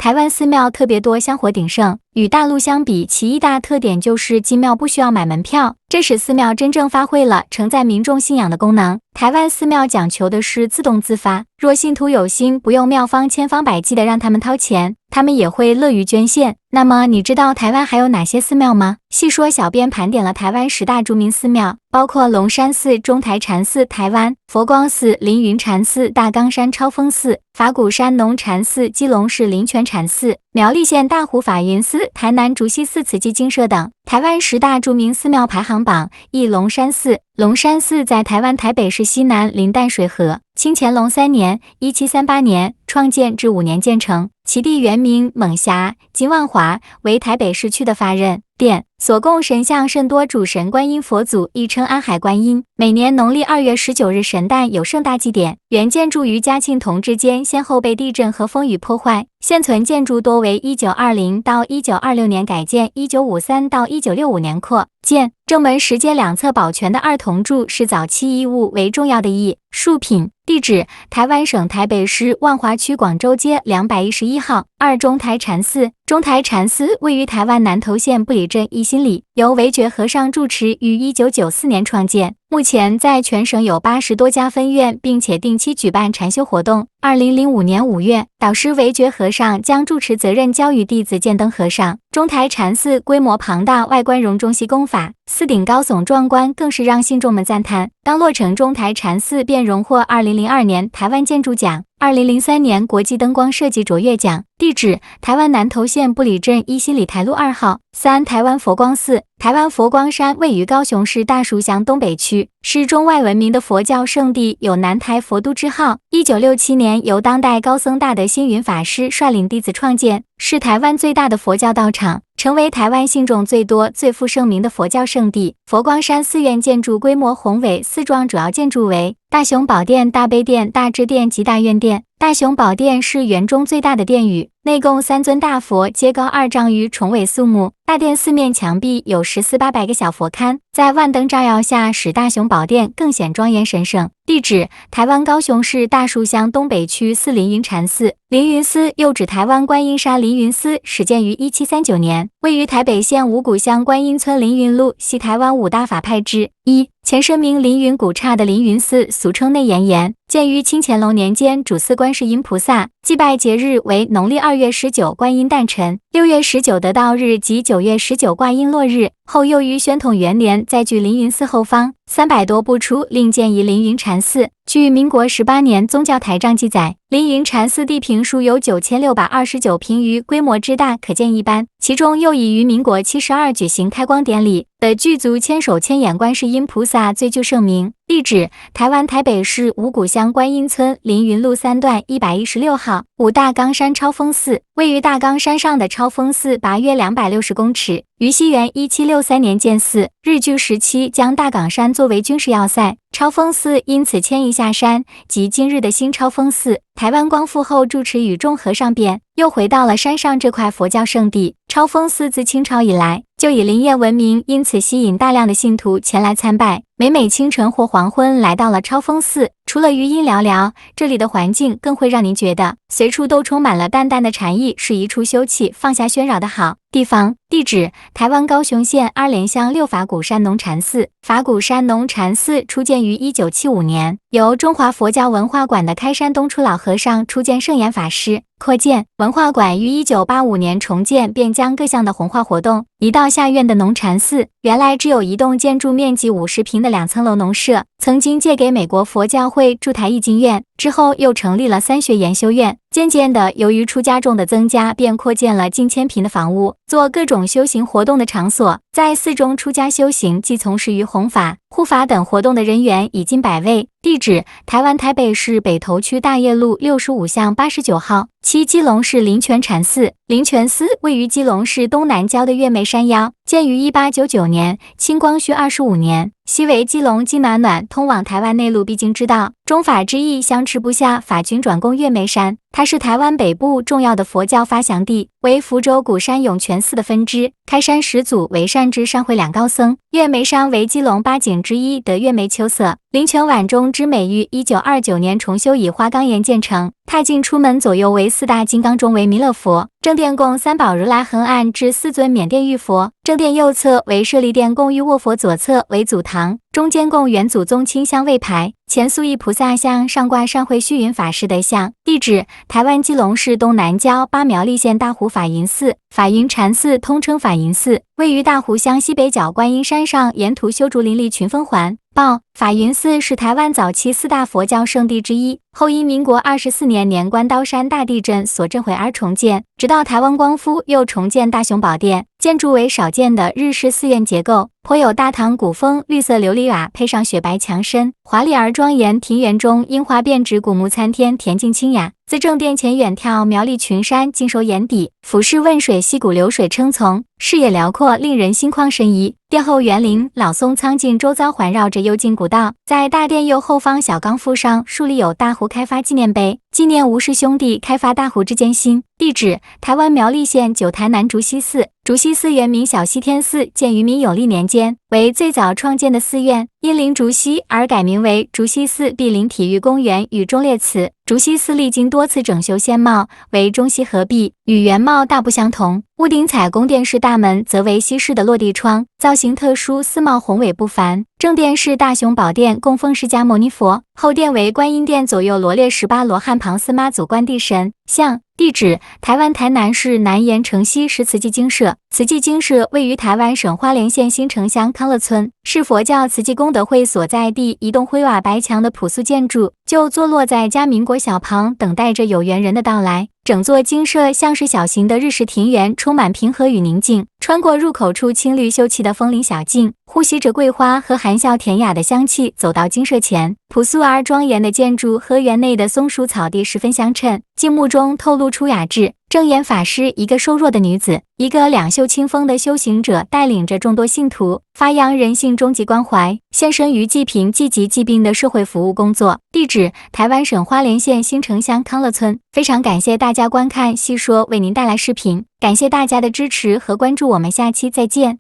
台湾寺庙特别多，香火鼎盛。与大陆相比，其一大特点就是进庙不需要买门票，这使寺庙真正发挥了承载民众信仰的功能。台湾寺庙讲求的是自动自发，若信徒有心，不用庙方千方百计的让他们掏钱，他们也会乐于捐献。那么你知道台湾还有哪些寺庙吗？细说小编盘点了台湾10大著名寺庙，包括龙山寺、中台禅寺、台湾佛光寺、凌云禅寺、大冈山超峰寺、法鼓山农禅寺、基隆市灵泉禅寺、苗栗县大湖法云寺、台南竹溪寺慈济精舍等。台湾10大著名寺庙排行榜：1. 龙山寺。龙山寺在台湾台北市西南临淡水河，清乾隆3年（1738年）创建至5年建成。其地原名猛峡，今万华，为台北市区的发轫殿，所供神像甚多，主神观音佛祖，亦称安海观音。每年农历2月19日神诞有盛大祭典。原建筑于嘉庆同治间先后被地震和风雨破坏，现存建筑多为1920到1926年改建，1953到1965年扩建。正门石阶两侧保全的2铜柱是早期衣物为重要的艺术品。地址：台湾省台北市万华区广州街211号。2. 中台禅寺。中台禅寺位于台湾南投县布里镇一心里，由韦觉和尚住持于1994年创建。目前在全省有80多家分院，并且定期举办禅修活动。2005年5月，导师韦觉和尚将住持责任交予弟子建灯和尚。中台禅寺规模庞大，外观融中西功法，寺顶高耸壮观，更是让信众们赞叹。刚落成，中台禅寺便荣获2002年台湾建筑奖、2003年国际灯光设计卓越奖。地址：台湾南投县布里镇一心里台路2号。3. 台湾佛光寺。台湾佛光山位于高雄市大树乡东北区，是中外闻名的佛教圣地，有南台佛都之号。1967年由当代高僧大德星云法师率领弟子创建，是台湾最大的佛教道场，成为台湾信众最多、最负盛名的佛教圣地。佛光山寺院建筑规模宏伟，4幢主要建筑为大雄宝殿、大悲殿、大智殿及大愿殿。大雄宝殿是园中最大的殿宇，内供3尊大佛，皆高2丈余，崇伟肃穆。大殿四面墙壁有14800个小佛龛，在万灯照耀下，使大雄宝殿更显庄严神圣。地址：台湾高雄市大树乡东北区4凌云禅寺。凌云寺又指台湾观音沙凌云寺，始建于1739年，位于台北县五股乡观音村凌云路，系台湾5大法派之一。前身名凌云古刹的凌云寺，俗称内岩岩，建于清乾隆年间，主祀观世音菩萨，祭拜节日为农历2月19观音诞辰、6月19得道日及9月19挂音落日。后又于宣统元年在距凌云寺后方300多步处另建一凌云禅寺。据民国18年宗教台账记载，凌云禅寺地坪数有9629平余，规模之大可见一斑。其中又以于民国72举行开光典礼的具足千手千眼观世音菩萨最具盛名。地址：台湾台北市五股乡观音村凌云路3段116号。5. 大冈山超峰寺。位于大冈山上的超峰寺拔约260公尺，于西元1763年建寺，日据时期将大冈山作为军事要塞，超峰寺因此迁移下山，即今日的新超峰寺。台湾光复后，住持与众和尚变，又回到了山上这块佛教圣地。超峰寺自清朝以来就以灵验闻名，因此吸引大量的信徒前来参拜。每清晨或黄昏来到了超峰寺，除了余音寥寥，这里的环境更会让您觉得随处都充满了淡淡的禅意，是一处休憩放下喧扰的好地方。地址：台湾高雄县二莲乡6法鼓山农禅寺。法鼓山农禅寺初建于1975年，由中华佛教文化馆的开山东初老和尚初见圣严法师扩建。文化馆于1985年重建，便将各项的弘化活动移到下院的农禅寺。原来只有一栋建筑面积50平的2层楼农舍，曾经借给美国佛教会驻台义经院，之后又成立了3学研修院。渐渐的，由于出家众的增加，便扩建了近1000平的房屋，做各种修行活动的场所。在寺中出家修行，既从事于弘法、护法等活动的人员已近100位。地址：台湾台北市北投区大业路65巷89号。7. 基隆市灵泉禅寺。灵泉寺位于基隆市东南郊的月眉山腰，建于1899年，清光绪25年。西为基隆金暖暖通往台湾内陆必经之道，中法之役相持不下，法军转攻月眉山。它是台湾北部重要的佛教发祥地，为福州鼓山涌泉寺的分支。开山始祖为善知上会两高僧。月眉山为基隆8景之一，得月眉秋色。灵泉碗中之美玉1929年重修以花岗岩建成，踏进出门左右为4大金刚中为弥勒佛，正殿供三宝如来横按至4尊缅甸玉佛，正殿右侧为舍利殿供玉卧佛，左侧为祖堂，中间供元祖宗清香位牌，前塑一菩萨像，上挂上会虚云法师的像。地址：台湾基隆市东南郊8苗栗县大湖法云寺。法云禅寺通称法云寺，位于大湖乡西北角观音山上，沿途修筑林立群峰环。报：法云寺是台湾早期4大佛教圣地之一，后因民国24年年关刀山大地震所震毁而重建，直到台湾光复又重建大雄宝殿，建筑为少见的日式寺院结构，颇有大唐古风，绿色琉璃瓦配上雪白墙身，华丽而庄严。庭园中樱花遍植，古木参天，恬静清雅。自正殿前远眺苗栗群山，尽收眼底，俯视汶水溪谷流水称从，视野辽阔，令人心旷神怡。殿后园林老松苍劲，周遭环绕着幽静古道。在大殿右后方小岗附上竖立有大湖开发纪念碑，纪念吴氏兄弟开发大湖之艰辛。地址：台湾苗栗县九台南竹溪寺。竹溪寺原名小西天寺，建于明永历年间，为最早创建的寺院，因临竹溪而改名为竹溪寺，毗邻体育公园与忠烈祠。竹溪寺历经多次整修先貌，为中西合璧，与原貌大不相同。屋顶采宫殿式大门，则为西式的落地窗，造型特殊，寺貌宏伟不凡。正殿是大雄宝殿，供奉释迦牟尼佛；后殿为观音殿，左右罗列18罗汉旁司妈祖观地神像。地址：台湾台南市南盐城西石慈济精舍。慈济精舍位于台湾省花莲县新城乡康乐村，是佛教慈济功德会所在地，一栋灰瓦白墙的朴素建筑，就坐落在嘉明国小旁，等待着有缘人的到来。整座精舍像是小型的日式庭园，充满平和与宁静。穿过入口处青绿秀气的枫林小径，呼吸着桂花和含笑甜雅的香气，走到精舍前，朴素而庄严的建筑和园内的松树草地十分相称，静穆中透露出雅致。正言法师，一个瘦弱的女子，一个两袖清风的修行者，带领着众多信徒，发扬人性终极关怀，献身于济贫济疾疾病的社会服务工作。地址：台湾省花莲县新城乡康乐村。非常感谢大家观看细说为您带来视频，感谢大家的支持和关注，我们下期再见。